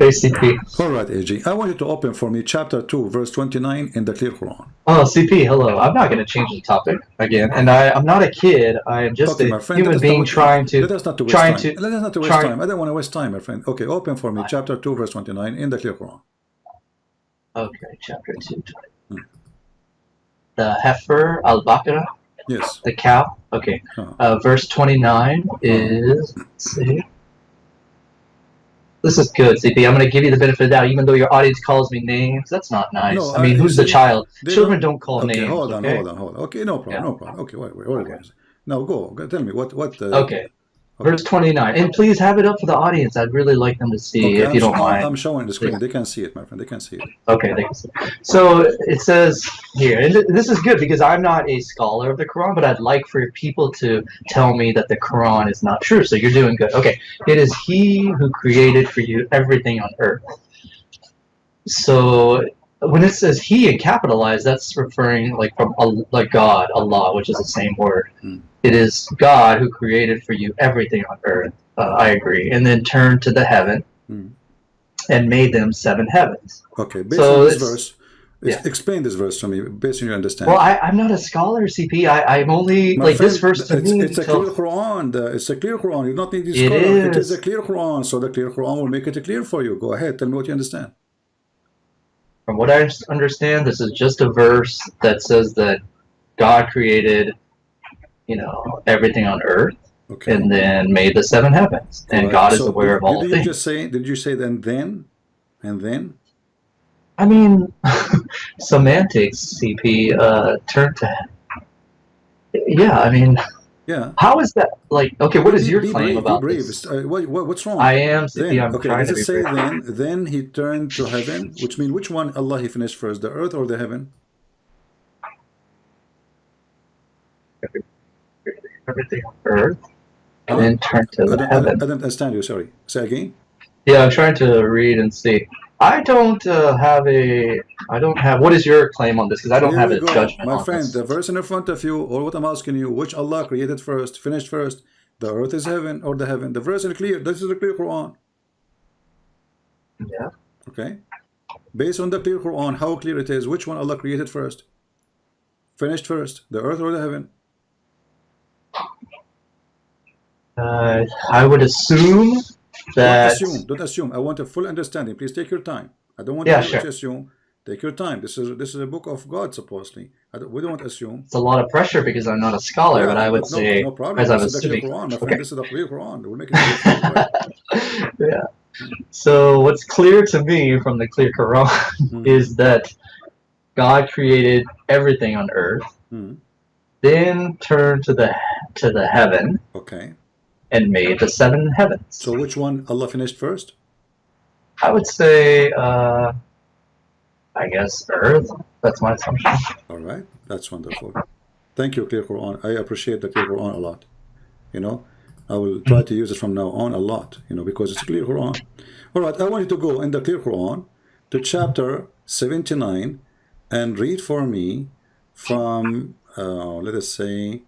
Okay, CP. All right, AG. I want you to open for me chapter 2, verse 29 in the clear Quran. Oh, CP, hello. I'm not going to change the topic again, and I'm not a kid. I am just Okay, a my friend, human being trying to. let us not waste time. Let us not waste time. I don't want to waste time, my friend. Okay, open for me chapter 2, verse 29 in the clear Quran. Okay, chapter 2. The heifer, al-Baqarah. Yes. The cow. Okay. Verse 29 is. Let's see. This is good, CP. I'm going to give you the benefit of the doubt, even though your audience calls me names. That's not nice. No, I mean, who's the child? Children don't call okay, names. Hold on. Okay, Okay, no problem, no problem. Okay, wait. Now go. Tell me what. Okay. Verse 29. And please have it up for the audience. I'd really like them to see, if you don't mind. I'm showing the screen. They can see it, my friend. They can see it. Okay, they can see it. So it says here, and this is good because I'm not a scholar of the Quran, but I'd like for people to tell me that the Quran is not true. So you're doing good. Okay. It is He who created for you everything on earth. So when it says He in capitalized, that's referring like from like God, Allah, which is the same word. It is God who created for you everything on earth. I agree. And then turned to the heaven and made them 7 heavens. Okay, based on this verse, explain this verse to me, based on your understanding. Well, I'm not a scholar, CP. I'm only, My friend, this verse to me. It's a clear Quran. It's a clear Quran. You don't need this scholar. It is a clear Quran. So the clear Quran will make it clear for you. Go ahead. Tell me what you understand. From what I understand, this is just a verse that says that God created, everything on earth, and then made the 7 heavens, and God is aware of all things. Did you say then? I mean, semantics, CP. Turn to. Yeah, I mean. Yeah. How is that like? Okay, what is your claim about this? What's wrong? I am CP. I'm trying to be say then he turned to heaven, which means which one Allah he finished first, the earth or the heaven? Everything on earth, and then turn to the heaven. I don't understand you. Sorry. Say again. Yeah, I'm trying to read and see. I don't have. What is your claim on this? Because I don't have a judgment my friend, the verse in front of you, or what I'm asking you, which Allah created first, finished first, the earth is heaven or the heaven? The verse is clear. This is the clear Quran. Yeah. Okay. Based on the clear Quran, how clear it is, which one Allah created first, finished first, the earth or the heaven? I would assume that. Don't assume. I want a full understanding. Please take your time. I don't want you to assume. Take your time. This is a book of God, supposedly. We don't want to assume. It's a lot of pressure because I'm not a scholar, but I would say, no problem. as I'm this assuming. Is the Quran, my friend. This is the clear Quran. We'll make it clear. Yeah. So what's clear to me from the clear Quran is that God created everything on earth, then turned to the heaven. Okay. And made the 7 heavens. So which one Allah finished first? I would say, I guess Earth. That's my assumption. All right, that's wonderful. Thank you, clear Quran. I appreciate the clear Quran a lot. I will try to use it from now on a lot. Because it's clear Quran. All right, I want you to go in the clear Quran to chapter 79 and read for me from, let us say,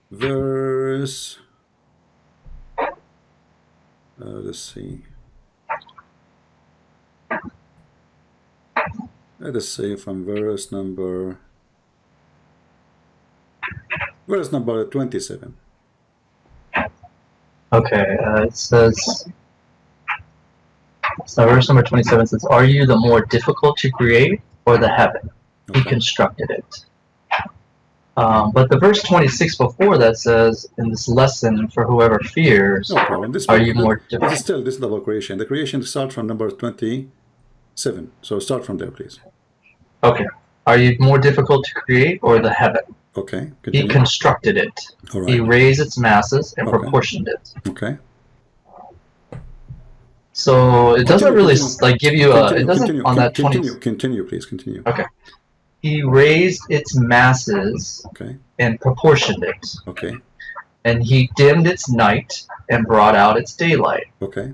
verse, let's see, let us say from verse number 27. Okay, it says, so verse number 27 says, "Are you the more difficult to create, or the heaven? He constructed it." But the verse 26 before that says, "In this lesson for whoever fears, are you more difficult?" This is the creation. The creation starts from number 27. So start from there, please. Okay. Are you more difficult to create, or the heaven? Okay. Continue. He constructed it. Right. He raised its masses and proportioned it. Okay. So it doesn't really give you it doesn't on that 20. Continue, please. Continue. Okay. He raised its masses and proportioned it. Okay. And he dimmed its night and brought out its daylight. Okay.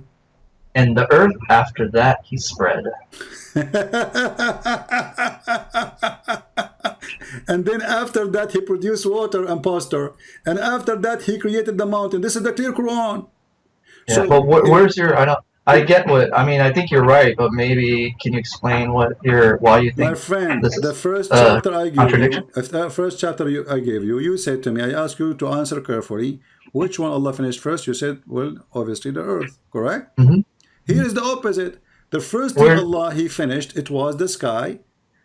And the earth after that he spread. And then after that he produced water and pasture. And after that he created the mountain. This is the clear Quran. Yeah, So but where's your? I don't. I get what I mean. I think you're right, but maybe can you explain why you my think friend, this the is first chapter I gave contradiction? you, if the first chapter I gave you, you said to me, I asked you to answer carefully, which one Allah finished first? You said, well, obviously the earth, correct? Mm-hmm. Here is the opposite. The first thing Where? Allah He finished, it was the sky.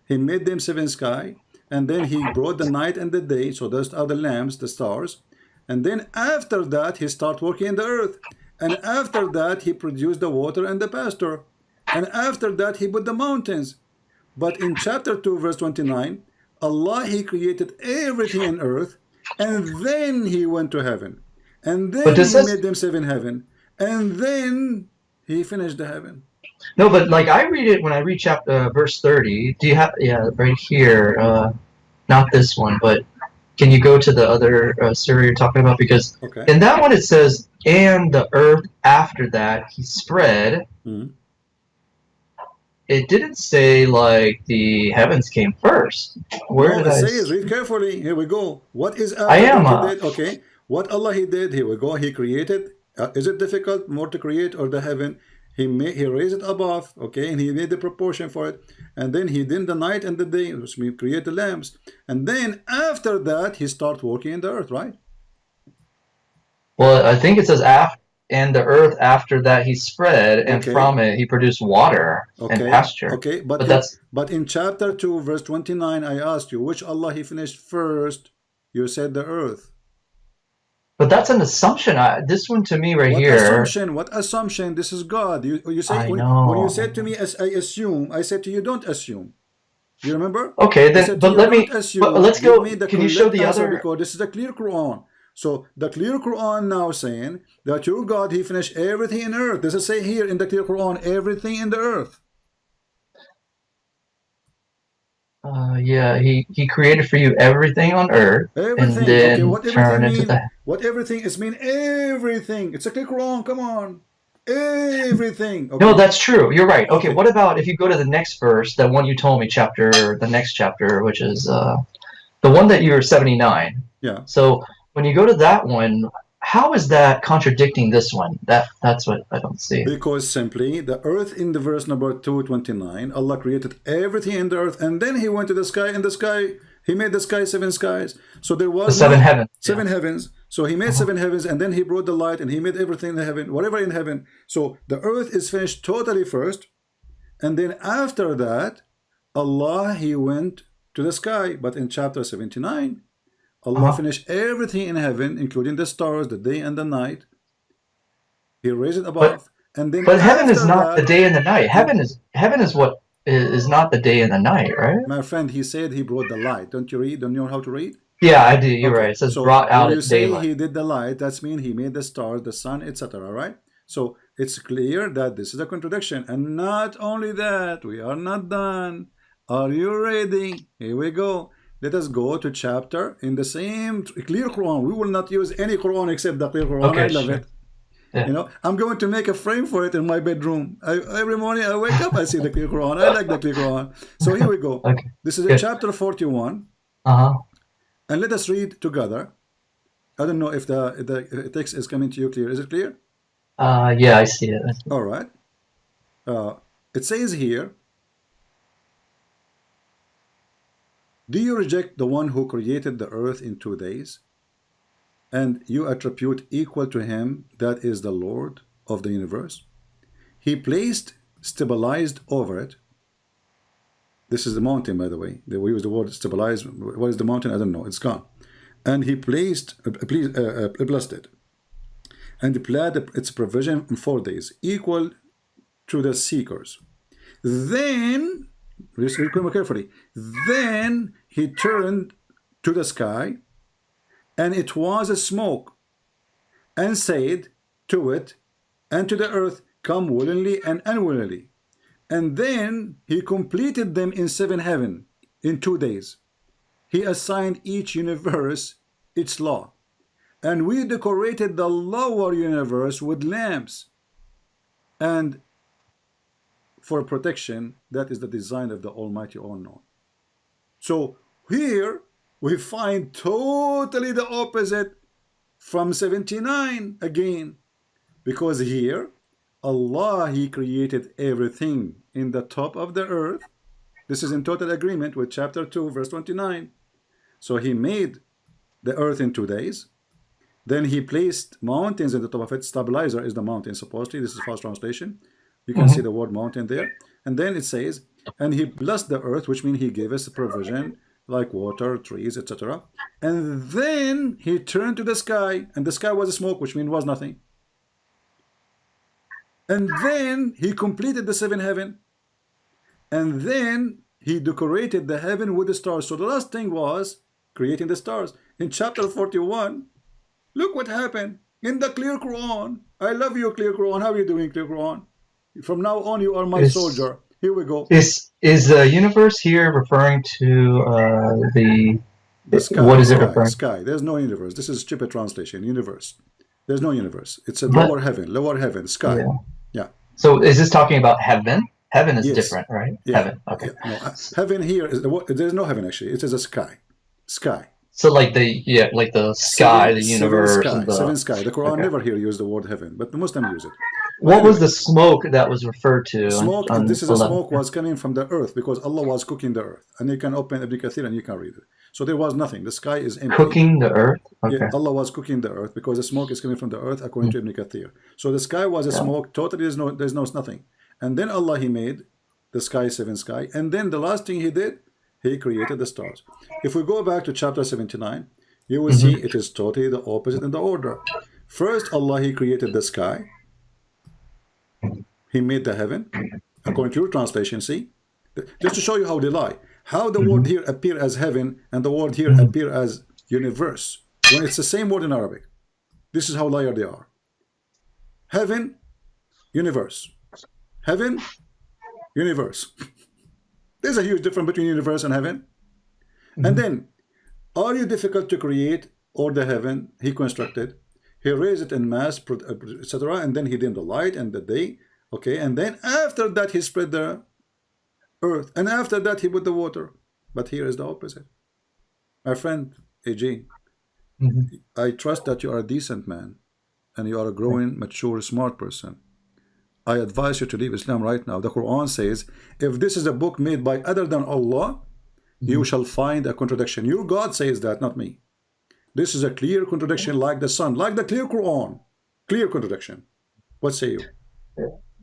He made them seven sky, and then He brought the night and the day. So those are the lamps, the stars. And then after that, He started working in the earth. And after that, He produced the water and the pasture. And after that, He put the mountains. But in chapter 2, verse 29, Allah He created everything in earth, and then He went to heaven. And But then this He says made them seven heaven. And then He finished the heaven. no. But like I read it when I read chapter verse 30. Do you have right here? Not this one, but can you go to the other surah you're talking about? Because Okay. in that one it says, "And the earth after that He spread." Mm. It didn't say like the heavens came first. Where No, did it I? says, read carefully. Here we go. What is I after am. that He did? Okay. What Allah He did, here we go. He created. Is it difficult more to create or the heaven? He raised it above, okay, and He made the proportion for it, and then He did the night and the day, which means create the lamps, and then after that He start working in the earth, right? Well, I think it says after, and the earth after that He spread, and Okay, from it He produced water and okay, pasture. okay. But that's But in chapter 2, verse 29, I asked you which Allah He finished first. You said the earth. an assumption. This one to me right What here. assumption? What assumption? This is God. You say I when you know. said to me as I assume, I said to you don't assume. You remember? Okay, I then, said to but you let don't me. But assume. let's Give go. me the Can you show correct the answer other? because this is the clear Quran. So the clear Quran now saying that your God He finished everything in earth. Does it say here in the clear Quran everything in the earth? Yeah, he created for you everything on earth, and Everything. Okay. then What turn everything into mean? the. What everything is mean? Everything. It's a clear Quran. Come on. Everything. No, Okay. that's true. You're right. Okay, Okay. what about if you go to the next verse, that one you told me, the next chapter, which is the one that you're 79. Yeah. So when you go to that one, how is that contradicting this one? That's what I don't see. Because simply the earth in the verse number 229, Allah created everything in the earth, and then He went to the sky. In the sky, He made the sky seven skies. So there The was seven no heavens. Yeah. seven heavens. So He made Uh-huh. seven heavens, and then He brought the light, and He made everything in the heaven, whatever in heaven. So the earth is finished totally first, and then after that, Allah He went to the sky. But in chapter 79, Allah Uh-huh. finished everything in heaven, including the stars, the day and the night. He raised it But above, and then but heaven is after not the that, day and the night. he Heaven is what is not the day and the night, right? my friend, he said he brought the light. Don't you read? Don't you know how to read? Yeah, I do. You're right. Okay. It says So brought when out you at say daylight. he did the light, that's mean he made the stars, the sun, etc. Right? So it's clear that this is a contradiction. And not only that, we are not done. Are you ready? Here we go. Let us go to chapter in the same clear Quran. We will not use any Quran except the clear Quran. I Okay, love sure. it. Yeah. You know, I'm going to make a frame for it in my bedroom. Every morning I wake up, I see the clear Quran. I like the clear Quran. So here we go. Okay. This is a Good. chapter 41, Uh-huh. and let us read together. I don't know if the text is coming to you clear. Is it clear? Yeah, I see it. All right. It says here, do you reject the one who created the earth in 2 days? And you attribute equal to him, that is the Lord of the universe. He placed, stabilized over it. This is the mountain, by the way. We use the word stabilize. What is the mountain? I don't know. It's gone. And He blessed it, and planned its provision in 4 days, equal to the seekers. Then, listen carefully. Then He turned to the sky, and it was a smoke, and said to it and to the earth, come willingly and unwillingly. And then He completed them in 7 heaven in 2 days. He assigned each universe its law, and we decorated the lower universe with lamps, and for protection, that is the design of the Almighty Unknown. So here we find totally the opposite from 79 again. Because here, Allah, He created everything in the top of the earth. This is in total agreement with chapter 2, verse 29. So He made the earth in 2 days. Then He placed mountains in the top of it. Stabilizer is the mountain, supposedly. This is fast translation. You can see the word mountain there. And then it says, and He blessed the earth, which means He gave us provision like water, trees, etc. And then He turned to the sky, and the sky was smoke, which means was nothing. And then He completed the 7th heaven. And then He decorated the heaven with the stars. So the last thing was creating the stars. In chapter 41, look what happened in the clear Quran. I love you, clear Quran. How are you doing, clear Quran? From now on, you are my soldier. Here we go. Is the universe here referring to the sky? What is it referring? Sky. There's no universe. This is stupid translation. Universe. There's no universe. It's a lower heaven, sky. Yeah. So is this talking about heaven? Heaven is different, right? Yeah. Heaven. Okay. Yeah. No, heaven here is there's no heaven actually. It is a sky. Sky. So like the sky, the universe, seven sky. The Quran never here use the word heaven, but the Muslims use it. What was the smoke that was referred to? Smoke. This is a smoke was coming from the earth because Allah was cooking the earth, and you can open Ibn Kathir and you can read it. So there was nothing. The sky is empty. Cooking the earth. Okay. Yeah, Allah was cooking the earth because the smoke is coming from the earth according to Ibn Kathir. So the sky was a smoke. Totally, there's no nothing. And then Allah He made the sky, 7 sky, and then the last thing He did, He created the stars. If we go back to chapter 79, you will see it is totally the opposite in the order. First, Allah He created the sky. He made the heaven. According to your translation, see? Just to show you how they lie. How the word here appear as heaven and the word here appear as universe. When it's the same word in Arabic. This is how liar they are. Heaven, universe. Heaven, universe. There's a huge difference between universe and heaven. And then, are you difficult to create or the heaven He constructed? He raised it in mass, etc. And then He dimmed the light and the day. Okay, and then after that He spread the earth. And after that He put the water. But here is the opposite. My friend, AJ, I trust that you are a decent man. And you are a growing, mature, smart person. I advise you to leave Islam right now. The Quran says, if this is a book made by other than Allah, you shall find a contradiction. Your God says that, not me. This is a clear contradiction like the sun, like the clear Quran. Clear contradiction. What say you?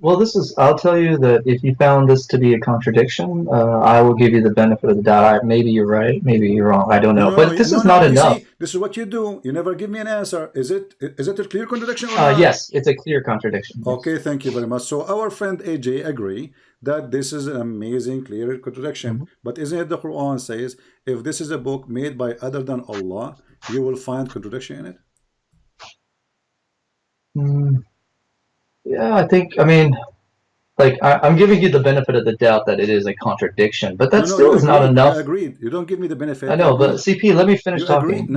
Well, I'll tell you that if you found this to be a contradiction, I will give you the benefit of the doubt. Maybe you're right, maybe you're wrong. I don't know. But this is not enough. See, this is what you do. You never give me an answer. Is it a clear contradiction or not? Yes, it's a clear contradiction. Okay, thank you very much. So our friend AJ agree that this is an amazing, clear contradiction. But isn't it the Quran says, if this is a book made by other than Allah, you will find contradiction in it? Yeah, I'm giving you the benefit of the doubt that it is a contradiction, but that still is not enough. I agreed. You don't give me the benefit. I know, but CP, let me finish talking.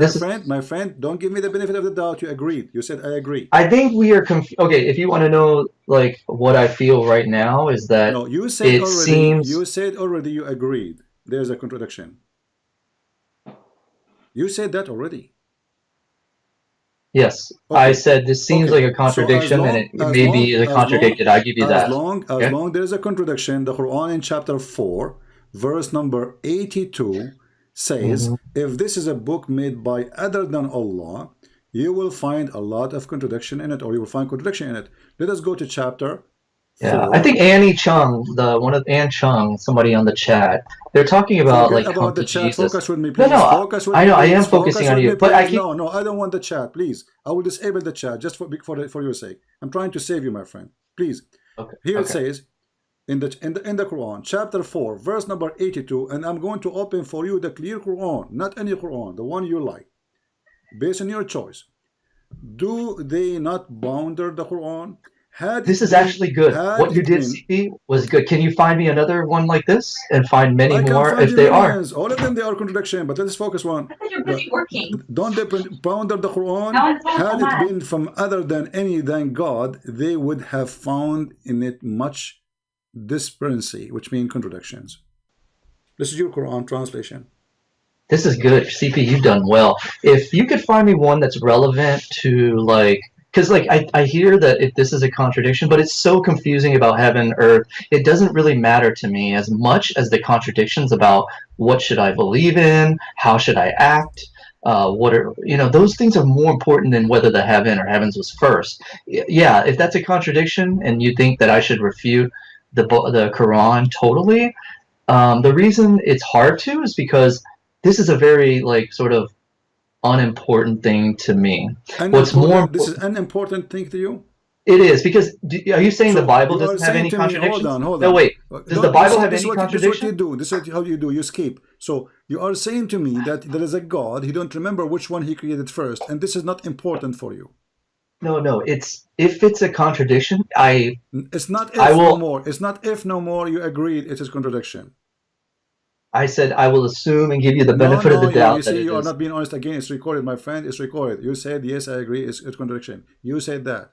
My friend, don't give me the benefit of the doubt. You agreed. You said I agree. I think we are okay. If you want to know, like, what I feel right now is that you said already you agreed. There's a contradiction. You said that already. Yes, okay. I said this seems like a contradiction, and it may be contradicted. I give you that. As long there is a contradiction, the Quran in chapter 4, verse number 82 says, if this is a book made by other than Allah, you will find a lot of contradiction in it, or you will find contradiction in it. Let us go to chapter 4. I think Annie Chung, Ann Chung, somebody on the chat, they're talking about about the chat. Jesus. Focus with me, please. No, I know. I am focusing on you, but I keep... No, I don't want the chat. Please, I will disable the chat just for your sake. I'm trying to save you, my friend. Please. Okay. Here it says in the Quran, chapter 4, verse number 82, and I'm going to open for you the clear Quran, not any Quran, the one you like, based on your choice. Do they not bounder the Quran? This is actually good. What you did, CP, was good. Can you find me another one like this and find many more if they are? All of them, they are contradiction, but let's focus one. I thought you're busy working. Don't they ponder the Quran? Had it been from other than God, they would have found in it much disparity, which means contradictions. This is your Quran translation. This is good. CP, you've done well. If you could find me one that's relevant to, like, because like I hear that if this is a contradiction, but it's so confusing about heaven, earth. It doesn't really matter to me as much as the contradictions about what should I believe in, how should I act, what are those things are more important than whether the heaven or heavens was first. Yeah, if that's a contradiction and you think that I should refute the Quran totally, the reason it's hard to is because this is a very like sort of unimportant thing to me. What's more Unimportant. This is an important thing to you. it is because are you saying the So Bible you are doesn't have saying any to me, hold contradictions? on, hold No, on. wait. Does the Bible have any This is what contradiction? you do. This is how you do. You skip. So you are saying to me that there is a God. He don't remember which one he created first, and this is not important for you. No. It's if it's a contradiction, It's not if I will. no more. It's not if no more. You agreed it is contradiction. I said I will assume and give you the No, benefit of the you doubt that see, it you are is. not being honest again. It's recorded, my friend. It's recorded. You said yes, I agree. It's contradiction. You said that.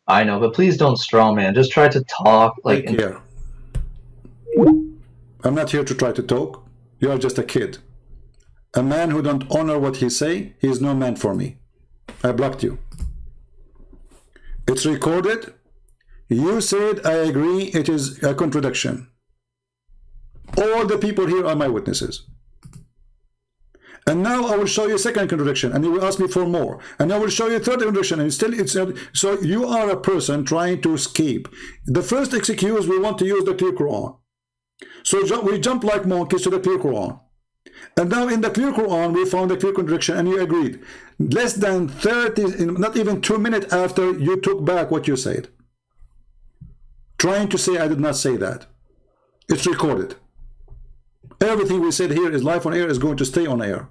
I know, but please don't straw man. Just try to talk I like. care. I'm not here to try to talk. You are just a kid. A man who don't honor what he say, he is no man for me. I blocked you. It's recorded. You said I agree it is a contradiction. All the people here are my witnesses. And now I will show you a second contradiction, and you will ask me for more. And I will show you a third contradiction, and still it's so you are a person trying to escape. The first excuse, we want to use the clear Quran. So we jump like monkeys to the clear Quran. And now in the clear Quran, we found a clear contradiction, and you agreed. Less than 30, not even 2 minutes after, you took back what you said. Trying to say I did not say that. It's recorded. Everything we said here is live on air, is going to stay on air.